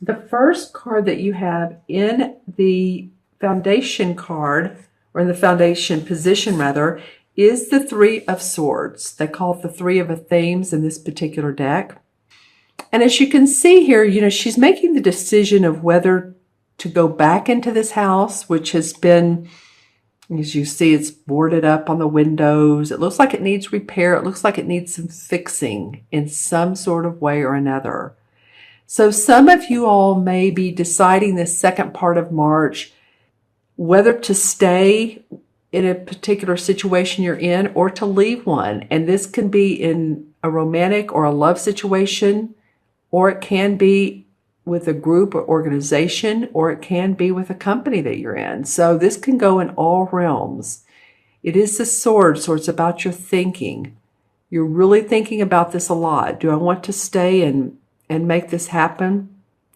The first card that you have in the foundation card, or in the foundation position rather, is the Three of Swords. They call it the Three of Themes in this particular deck. And as you can see here, she's making the decision of whether to go back into this house, which has been, as you see, it's boarded up on the windows. It looks like it needs repair. It looks like it needs some fixing in some sort of way or another. So some of you all may be deciding this second part of March whether to stay in a particular situation you're in or to leave one. And this can be in a romantic or a love situation, or it can be with a group or organization, or it can be with a company that you're in. So this can go in all realms. It is the sword, so it's about your thinking. You're really thinking about this a lot. Do I want to stay and make this happen?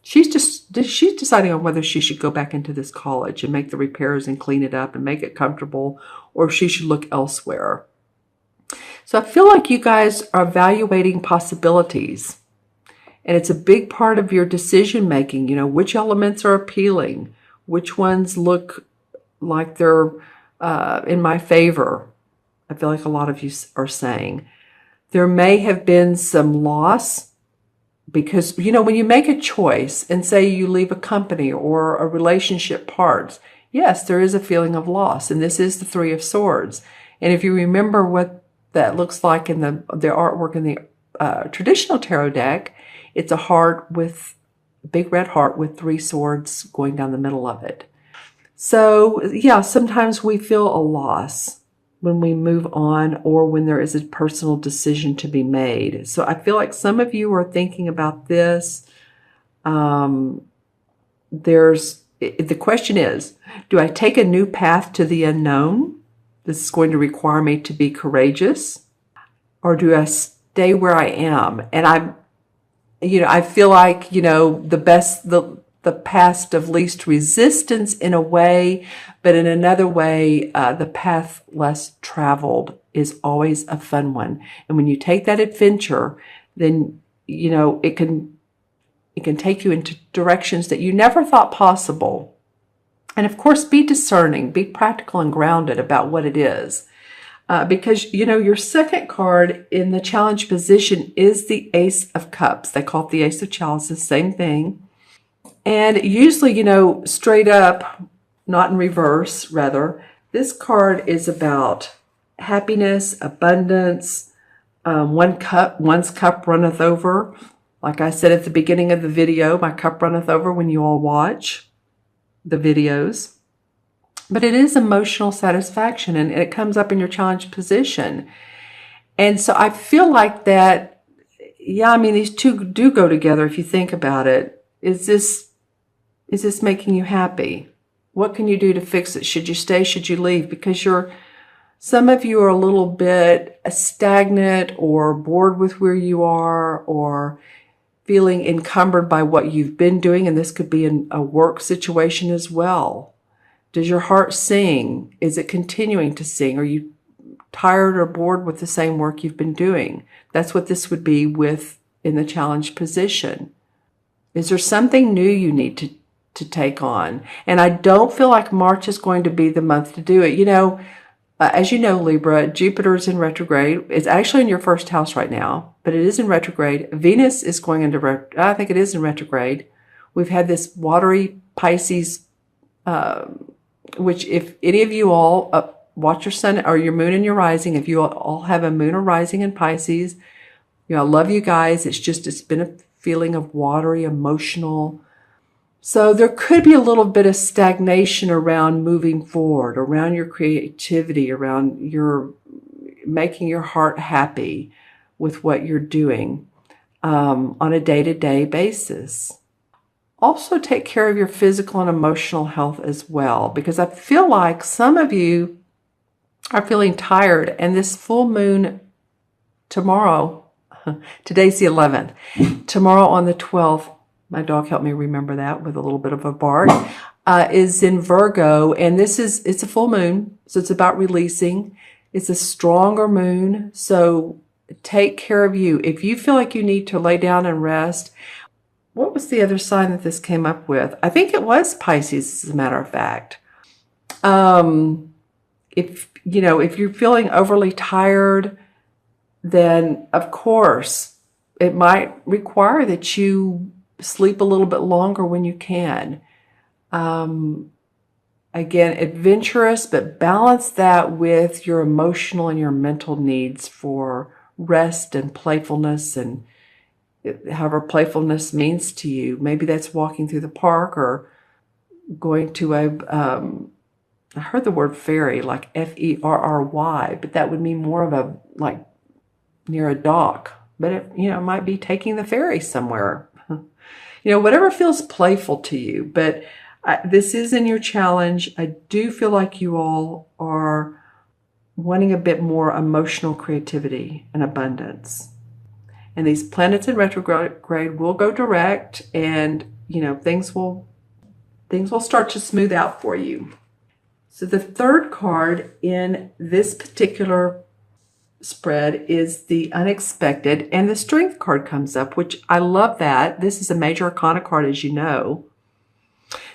She's deciding on whether she should go back into this college and make the repairs and clean it up and make it comfortable, or if she should look elsewhere. So I feel like you guys are evaluating possibilities, and it's a big part of your decision making. Which elements are appealing, which ones look like they're in my favor. I feel like a lot of you are saying there may have been some loss. Because, when you make a choice and say you leave a company or a relationship parts, yes, there is a feeling of loss. And this is the Three of Swords. And if you remember what that looks like in the artwork in the traditional tarot deck, it's a heart with a big red heart with three swords going down the middle of it. So, yeah, sometimes we feel a loss when we move on or when there is a personal decision to be made. So I feel like some of you are thinking about this. The question is, do I take a new path to the unknown? This is going to require me to be courageous. Or do I stay where I am? And I feel like, the path of least resistance in a way, but in another way, the path less traveled is always a fun one. And when you take that adventure, then, it can take you into directions that you never thought possible. And of course, be discerning, be practical and grounded about what it is. Because, your second card in the challenge position is the Ace of Cups. They call it the Ace of Chalices, same thing. And usually, straight up, not in reverse, rather, this card is about happiness, abundance. One's cup runneth over. Like I said at the beginning of the video, my cup runneth over when you all watch the videos. But it is emotional satisfaction, and it comes up in your challenge position. And so I feel like that, these two do go together if you think about it. Is this making you happy? What can you do to fix it? Should you stay? Should you leave? Because some of you are a little bit stagnant or bored with where you are, or feeling encumbered by what you've been doing. And this could be in a work situation as well. Does your heart sing? Is it continuing to sing? Are you tired or bored with the same work you've been doing? That's what this would be with in the challenge position. Is there something new you need to take on? And I don't feel like March is going to be the month to do it. As you know, Libra, Jupiter's in retrograde. It's actually in your first house right now, but it is in retrograde. Venus is going into I think it is in retrograde. We've had this watery Pisces, which if any of you all watch your sun or your moon and your rising, if you all have a moon or rising in Pisces, I love you guys. It's been a feeling of watery, emotional. So there could be a little bit of stagnation around moving forward, around your creativity, around your making your heart happy with what you're doing on a day-to-day basis. Also take care of your physical and emotional health as well, because I feel like some of you are feeling tired, and this full moon tomorrow, today's the 11th, tomorrow on the 12th, my dog helped me remember that with a little bit of a bark, is in Virgo, and it's a full moon, so it's about releasing. It's a stronger moon, so take care of you. If you feel like you need to lay down and rest, what was the other sign that this came up with? I think it was Pisces, as a matter of fact. If you're feeling overly tired, then of course it might require that you sleep a little bit longer when you can. Again, adventurous, but balance that with your emotional and your mental needs for rest and playfulness, and however playfulness means to you. Maybe that's walking through the park or going to I heard the word ferry, like Ferry, but that would mean more of a, like, near a dock. But it might be taking the ferry somewhere. Whatever feels playful to you. But this is in your challenge. I do feel like you all are wanting a bit more emotional creativity and abundance. And these planets in retrograde will go direct, and things will start to smooth out for you. So the third card in this particular spread is the unexpected, and the strength card comes up, which I love that. This is a major arcana card, as you know.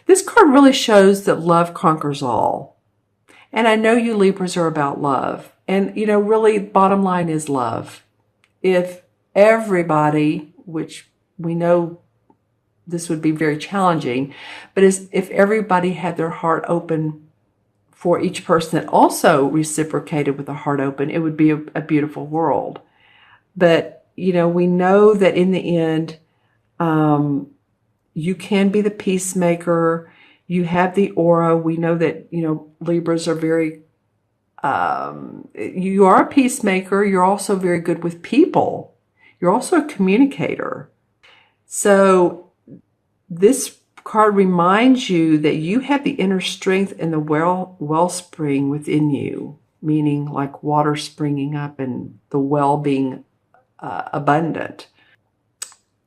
This card really shows that love conquers all. And I know you Libras are about love. And, really, bottom line is love. If everybody, which we know this would be very challenging, but if everybody had their heart open for each person that also reciprocated with a heart open, it would be a beautiful world. But, we know that in the end, you can be the peacemaker. You have the aura. We know that, Libras are very, you are a peacemaker. You're also very good with people. You're also a communicator. So this card reminds you that you have the inner strength and the wellspring within you, meaning like water springing up and the well being abundant,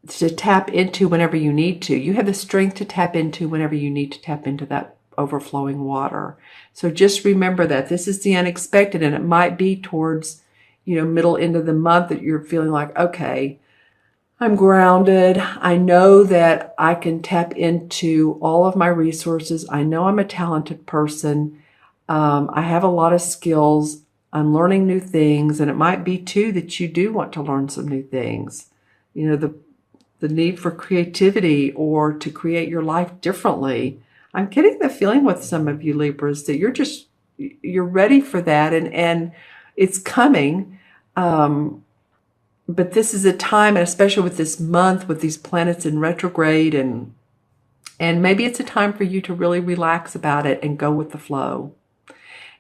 to tap into whenever you need to. You have the strength to tap into whenever you need to tap into that overflowing water. So just remember that this is the unexpected, and it might be towards, middle end of the month that you're feeling like, okay, I'm grounded. I know that I can tap into all of my resources. I know I'm a talented person. I have a lot of skills. I'm learning new things. And it might be too that you do want to learn some new things. The need for creativity or to create your life differently. I'm getting the feeling with some of you Libras that you're ready for that, and it's coming. But this is a time, and especially with this month, with these planets in retrograde, and maybe it's a time for you to really relax about it and go with the flow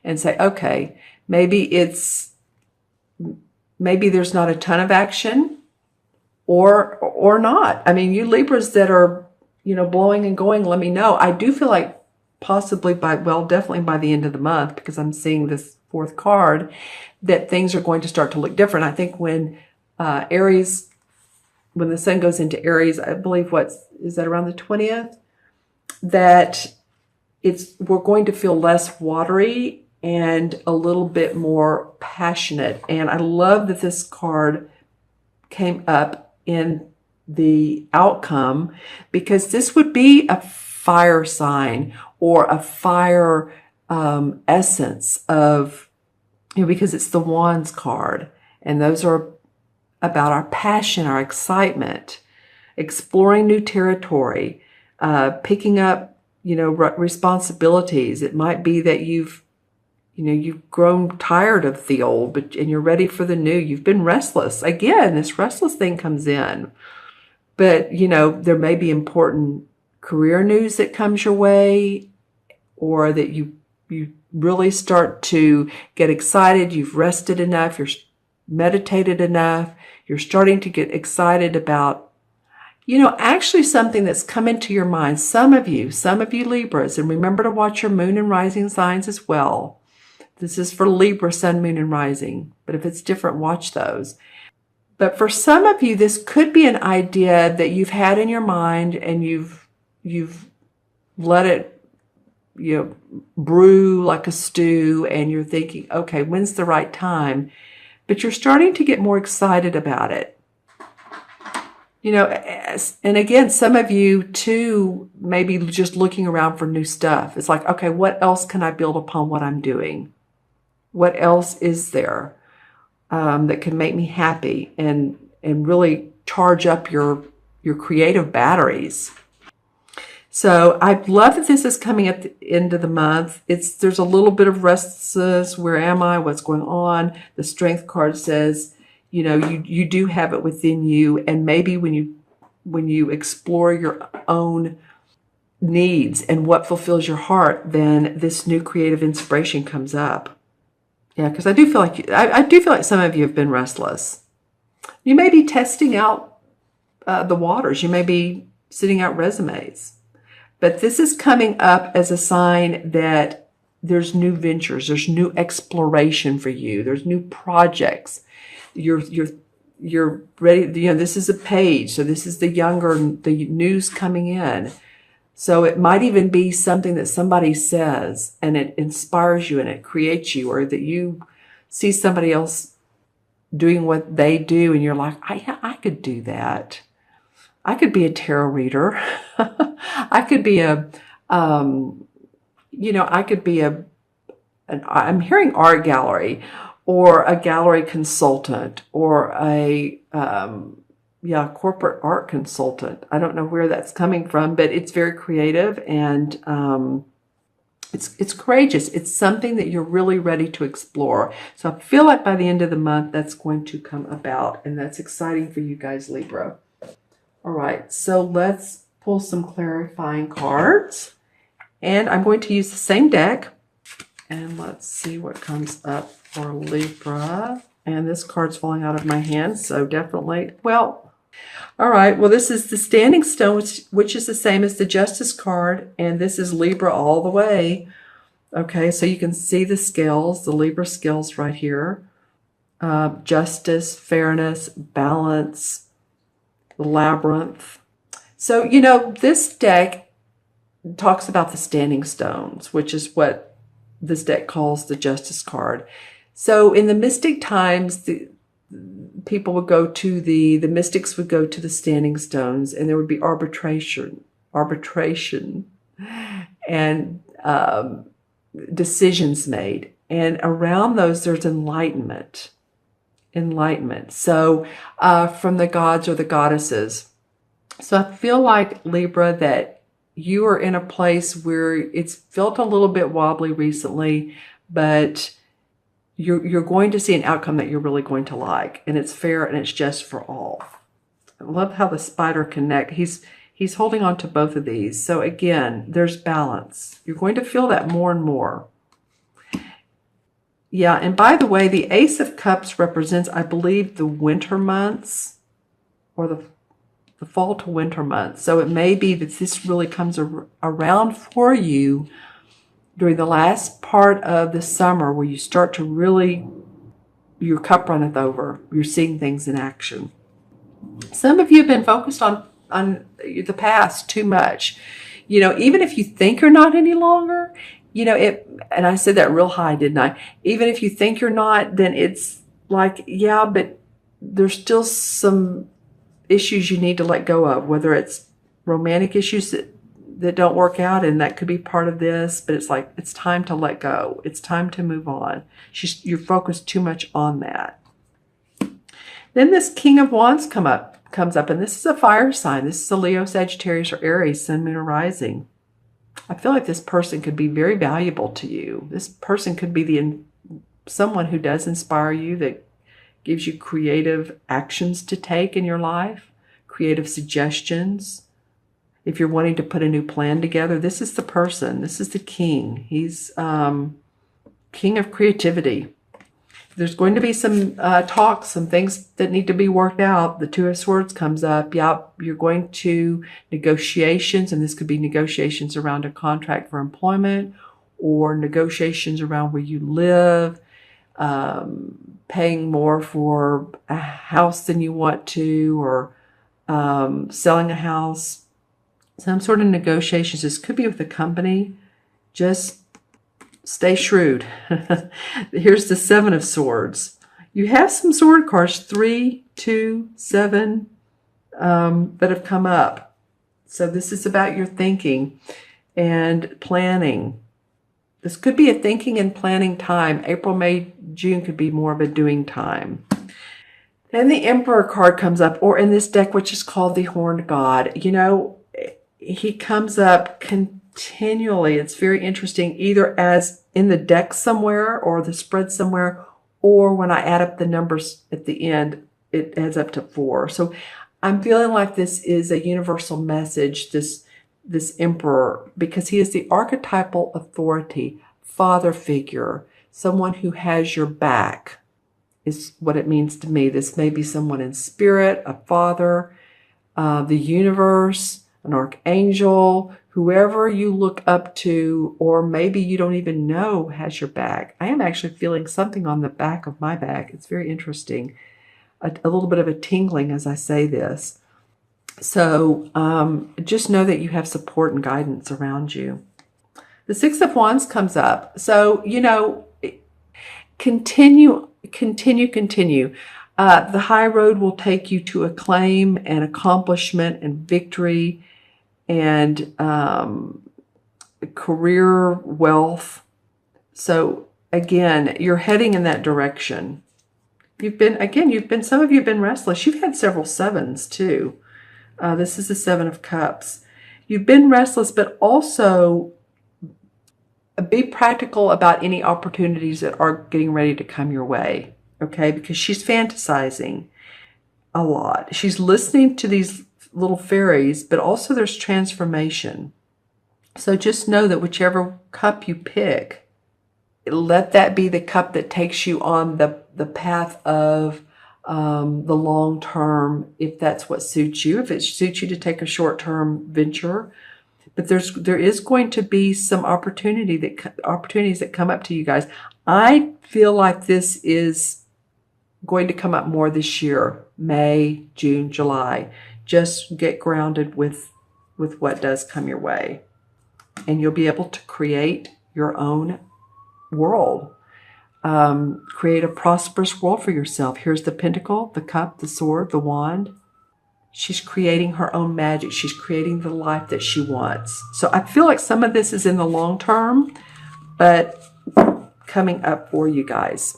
and say, okay, maybe there's not a ton of action or not. I mean, you Libras that are, blowing and going, let me know. I do feel like possibly definitely by the end of the month, because I'm seeing this fourth card, that things are going to start to look different. I think when Aries, when the sun goes into Aries, I believe is that around the 20th, that we're going to feel less watery and a little bit more passionate. And I love that this card came up in the outcome, because this would be a fire sign or a fire essence of, because it's the Wands card, and those are about our passion, our excitement, exploring new territory, picking up, responsibilities. It might be that you've grown tired of the old, and you're ready for the new. You've been restless. Again, this restless thing comes in. But, there may be important career news that comes your way, or that you really start to get excited. You've rested enough. You're meditated enough. You're starting to get excited about, actually something that's come into your mind. Some of you Libras, and remember to watch your moon and rising signs as well. This is for Libra, sun, moon, and rising. But if it's different, watch those. But for some of you, this could be an idea that you've had in your mind, and you've let it, brew like a stew, and you're thinking, okay, when's the right time? But you're starting to get more excited about it. And again, some of you too, maybe just looking around for new stuff. It's like, okay, what else can I build upon what I'm doing? What else is there that can make me happy and really charge up your creative batteries? So I love that this is coming at the end of the month. There's a little bit of restlessness. Where am I? What's going on? The Strength card says, you do have it within you, and maybe when you explore your own needs and what fulfills your heart, then this new creative inspiration comes up. Yeah, because I do feel like some of you have been restless. You may be testing out the waters. You may be sending out resumes, but this is coming up as a sign that there's new ventures, there's new exploration for you, there's new projects. You're ready. This is a page. So this is the news coming in. So it might even be something that somebody says and it inspires you and it creates you, or that you see somebody else doing what they do and you're like, I could do that. I could be a tarot reader. I could be I'm hearing art gallery, or a gallery consultant, or a corporate art consultant. I don't know where that's coming from, but it's very creative and it's courageous. It's something that you're really ready to explore. So I feel like by the end of the month, that's going to come about, and that's exciting for you guys, Libra. All right, so let's pull some clarifying cards, and I'm going to use the same deck. And let's see what comes up for Libra. And this card's falling out of my hand, so definitely, all right. Well, this is the Standing Stone, which is the same as the Justice card, and this is Libra all the way. Okay, so you can see the scales, the Libra scales right here. Justice, fairness, balance, the labyrinth. So, this deck talks about the Standing Stones, which is what this deck calls the Justice card. So in the mystic times, the mystics would go to the Standing Stones, and there would be arbitration, and decisions made. And around those, there's enlightenment. So from the gods or the goddesses. So I feel like, Libra, that you are in a place where it's felt a little bit wobbly recently, but you're going to see an outcome that you're really going to like, and it's fair and it's just for all. I love how the spider connect. He's holding on to both of these. So again, there's balance. You're going to feel that more and more. Yeah, and by the way, the Ace of Cups represents, I believe, the winter months, or the fall to winter months. So it may be that this really comes around for you during the last part of the summer, where you start to really, your cup runneth over. You're seeing things in action. Some of you have been focused on the past too much. Even if you think you're not any longer, and I said that real high, didn't I? Even if you think you're not, then it's like, yeah, but there's still some issues you need to let go of, whether it's romantic issues that don't work out, and that could be part of this, but it's like, it's time to let go. It's time to move on. You're focused too much on that. Then this King of Wands comes up, and this is a fire sign. This is a Leo, Sagittarius, or Aries, Sun, Moon, or Rising. I feel like this person could be very valuable to you. This person could be someone who does inspire you, that gives you creative actions to take in your life, creative suggestions. If you're wanting to put a new plan together, this is the person. This is the king. He's king of creativity. There's going to be some talks, some things that need to be worked out. The Two of Swords comes up. Yeah, you're going to negotiations, and this could be negotiations around a contract for employment, or negotiations around where you live, paying more for a house than you want to, or selling a house. Some sort of negotiations. This could be with a company. Just stay shrewd. Here's the Seven of Swords. You have some sword cards, 3, 2, 7, that have come up. So this is about your thinking and planning. This could be a thinking and planning time. April, May, June could be more of a doing time. Then the Emperor card comes up, or in this deck, which is called the Horned God. You know, he comes up continually. It's very interesting, either as in the deck somewhere or the spread somewhere, or when I add up the numbers at the end, it adds up to 4. So I'm feeling like this is a universal message, this Emperor, because he is the archetypal authority, father figure, someone who has your back is what it means to me. This may be someone in spirit, a father, the universe, an archangel, whoever you look up to, or maybe you don't even know has your back. I am actually feeling something on the back of my back. It's very interesting. A little bit of a tingling as I say this. So just know that you have support and guidance around you. The Six of Wands comes up. So, you know, continue. The high road will take you to acclaim and accomplishment and victory and career wealth. So again, you're heading in that direction. Some of you have been restless. You've had several sevens too. This is the Seven of Cups. You've been restless, but also be practical about any opportunities that are getting ready to come your way, okay? Because she's fantasizing a lot. She's listening to these little fairies, but also there's transformation. So just know that whichever cup you pick, let that be the cup that takes you on the path of the long term, if that's what suits you. If it suits you to take a short-term venture, but there is going to be some opportunities that come up to you guys. I feel like this is going to come up more this year, May, June, July. Just get grounded with what does come your way, and you'll be able to create your own world. Create a prosperous world for yourself. Here's the Pentacle, the Cup, the Sword, the Wand. She's creating her own magic. She's creating the life that she wants. So I feel like some of this is in the long term, but coming up for you guys.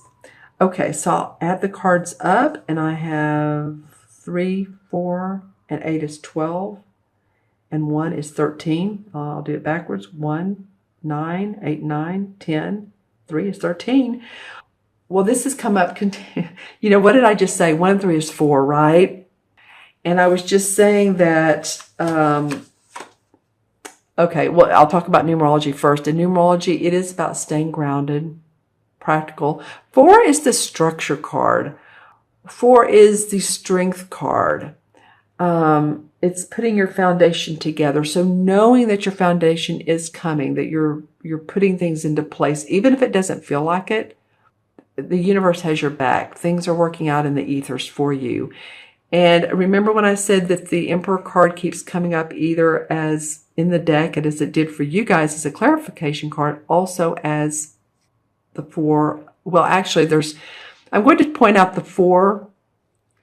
Okay, so I'll add the cards up, and I have 3, 4, and 8 is 12, and 1 is 13. I'll do it backwards. 1, 9, 8, 9, 10. 3 is 13. Well, this has come up. You know, what did I just say? 1 and 3 is 4, right? And I was just saying that, okay, well, I'll talk about numerology first. In numerology, it is about staying grounded, practical. 4 is the structure card. 4 is the strength card. It's putting your foundation together. So knowing that your foundation is coming, that you're putting things into place, even if it doesn't feel like it, the universe has your back. Things are working out in the ethers for you. And remember when I said that the Emperor card keeps coming up either as in the deck, and as it did for you guys as a clarification card, also as the 4. Well, actually, I'm going to point out the 4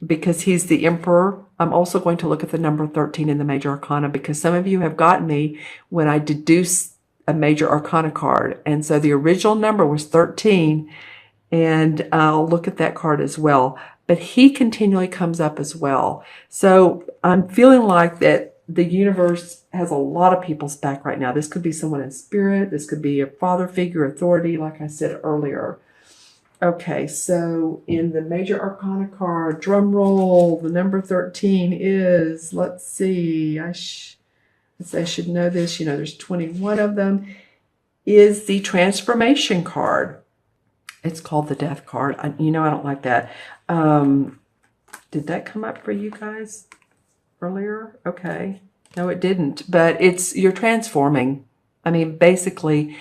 because he's the Emperor. I'm also going to look at the number 13 in the Major Arcana, because some of you have gotten me when I deduce a Major Arcana card. And so the original number was 13, and I'll look at that card as well. But he continually comes up as well. So I'm feeling like that the universe has a lot of people's back right now. This could be someone in spirit. This could be a father figure, authority, like I said earlier. Okay, so in the Major Arcana card, drum roll, the number 13 is, let's see, I should know this. You know, there's 21 of them, is the Transformation card. It's called the Death card. I don't like that. Did that come up for you guys earlier? Okay. No, it didn't. But you're transforming. I mean, basically,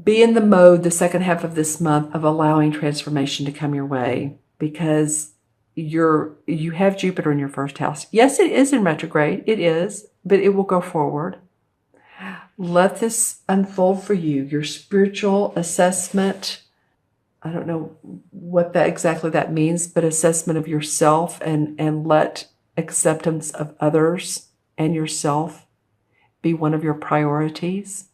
be in the mode the second half of this month of allowing transformation to come your way, because you have Jupiter in your first house. Yes, it is in retrograde. It is, but it will go forward. Let this unfold for you. Your spiritual assessment, I don't know what exactly that means, but assessment of yourself, and let acceptance of others and yourself be one of your priorities?